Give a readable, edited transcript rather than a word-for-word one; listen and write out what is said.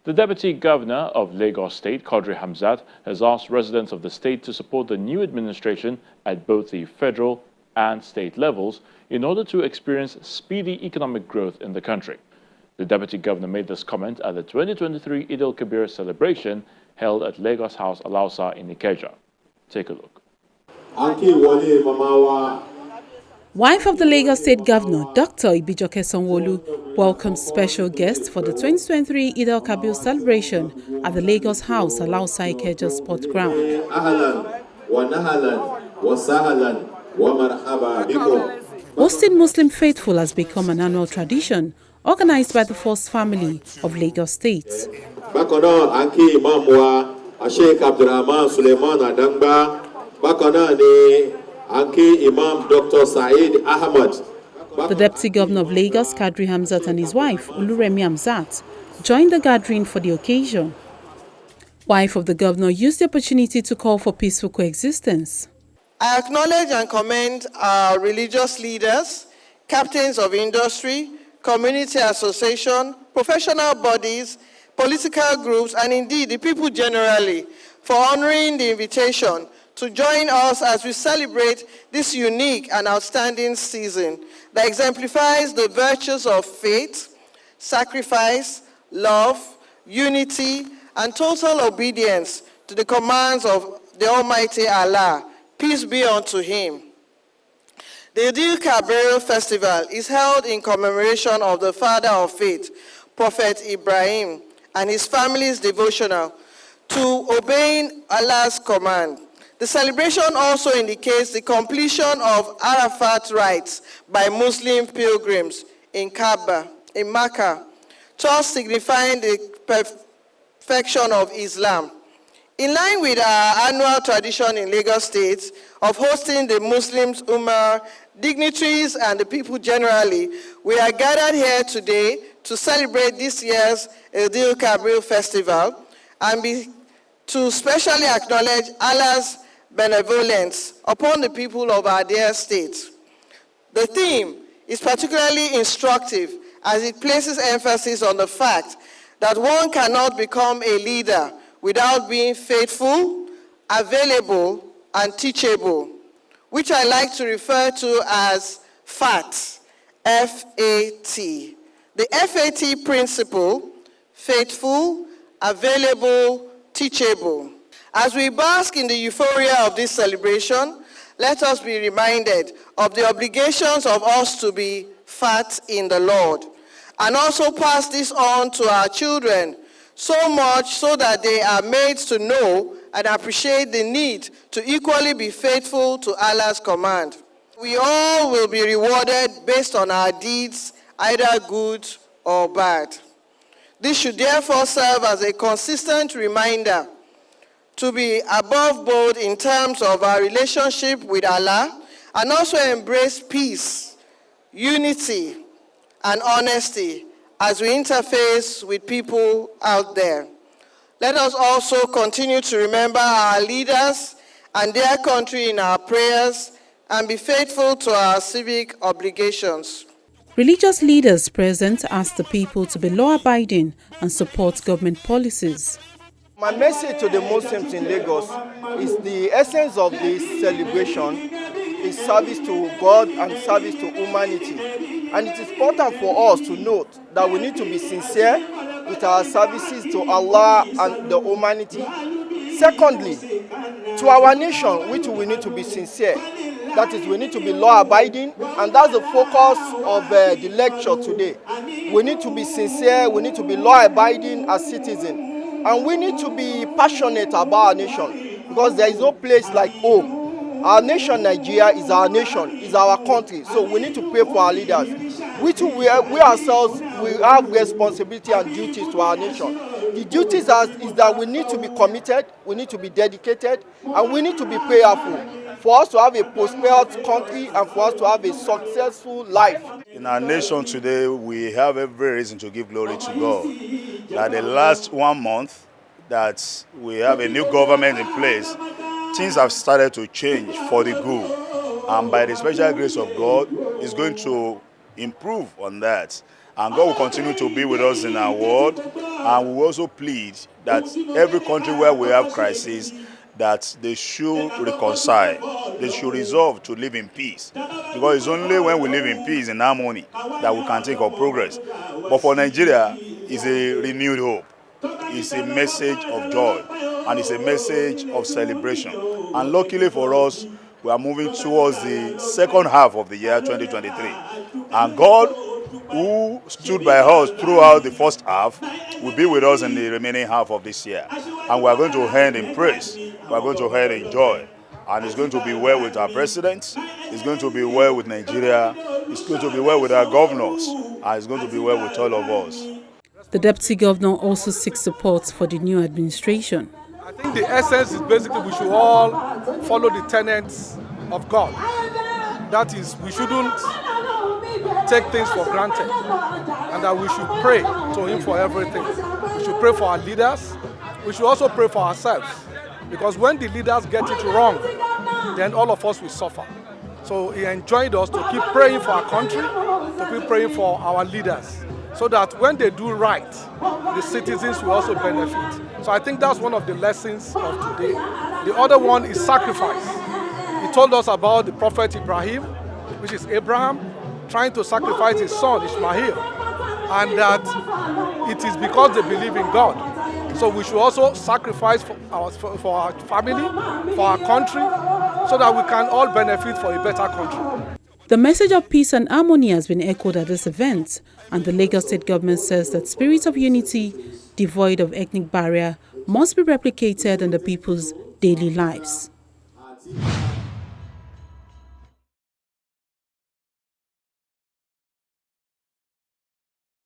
The Deputy Governor of Lagos State, Quadri Hamzat, has asked residents of the state to support the new administration at both the federal and state levels in order to experience speedy economic growth in the country. The Deputy Governor made this comment at the 2023 Id-el-Kabir celebration held at Lagos House Alausa in Ikeja. Take a look. Wife of the Lagos State Governor, Dr. Ibijoke Sanwo-Olu, welcomes special guests for the 2023 Id-el-Kabir celebration at the Lagos House Alausa Ikeja Sport Ground. Hosting Muslim faithful has become an annual tradition organized by the First Family of Lagos State. Imam Dr. The Deputy Governor of Lagos, Quadri Hamzat, and his wife, Oluremi Hamzat, joined the gathering for the occasion. Wife of the Governor used the opportunity to call for peaceful coexistence. I acknowledge and commend our religious leaders, captains of industry, community association, professional bodies, political groups, and indeed the people generally for honoring the invitation to join us as we celebrate this unique and outstanding season that exemplifies the virtues of faith, sacrifice, love, unity, and total obedience to the commands of the Almighty Allah. Peace be unto him. The Id-el-Kabir festival is held in commemoration of the father of faith, Prophet Ibrahim, and his family's devotional to obeying Allah's command. The celebration also indicates the completion of Arafat rites by Muslim pilgrims in Kaaba, in Makkah, thus signifying the perfection of Islam. In line with our annual tradition in Lagos State of hosting the Muslims, Ummah, dignitaries, and the people generally, we are gathered here today to celebrate this year's Id-el-Kabir festival and to specially acknowledge Allah's benevolence upon the people of our dear state. The theme is particularly instructive as it places emphasis on the fact that one cannot become a leader without being faithful, available, and teachable, which I like to refer to as FAT, F-A-T. The FAT principle, faithful, available, teachable. As we bask in the euphoria of this celebration, let us be reminded of the obligations of us to be fat in the Lord, and also pass this on to our children, so much so that they are made to know and appreciate the need to equally be faithful to Allah's command. We all will be rewarded based on our deeds, either good or bad. This should therefore serve as a consistent reminder to be above board in terms of our relationship with Allah, and also embrace peace, unity, and honesty as we interface with people out there. Let us also continue to remember our leaders and their country in our prayers and be faithful to our civic obligations. Religious leaders present asked the people to be law-abiding and support government policies. My message to the Muslims in Lagos is the essence of this celebration is service to God and service to humanity. And it is important for us to note that we need to be sincere with our services to Allah and the humanity. Secondly, to our nation, which we need to be sincere. That is, we need to be law-abiding, and that's the focus of the lecture today. We need to be sincere, we need to be law-abiding as citizens. And we need to be passionate about our nation, because there is no place like home. Our nation, Nigeria, is our nation, is our country. So we need to pray for our leaders. We ourselves, we have responsibility and duties to our nation. The duties is that we need to be committed, we need to be dedicated, and we need to be prayerful for us to have a prosperous country and for us to have a successful life. In our nation today, we have every reason to give glory to God. That the last 1 month that we have a new government in place, things have started to change for the good. And by the special grace of God, it's going to improve on that. And God will continue to be with us in our world. And we will also plead that every country where we have crisis, that they should reconcile. They should resolve to live in peace. Because it's only when we live in peace and harmony that we can think of progress. But for Nigeria, it's a renewed hope. It's a message of joy. And it's a message of celebration. And luckily for us, we are moving towards the second half of the year 2023. And God, who stood by us throughout the first half, will be with us in the remaining half of this year. And we are going to end in praise. We are going to end in joy. And it's going to be well with our presidents. It's going to be well with Nigeria. It's going to be well with our governors. And it's going to be well with all of us. The Deputy Governor also seeks support for the new administration. I think the essence is basically we should all follow the tenets of God. That is, we shouldn't take things for granted, and that we should pray to Him for everything. We should pray for our leaders. We should also pray for ourselves, because when the leaders get it wrong, then all of us will suffer. So He enjoined us to keep praying for our country, to keep praying for our leaders, so that when they do right, the citizens will also benefit. So I think that's one of the lessons of today. The other one is sacrifice. He told us about the prophet Ibrahim, which is Abraham, trying to sacrifice his son Ishmael, and that it is because they believe in God. So we should also sacrifice for our family, for our country, so that we can all benefit for a better country. The message of peace and harmony has been echoed at this event, and the Lagos State government says that spirit of unity, devoid of ethnic barrier, must be replicated in the people's daily lives.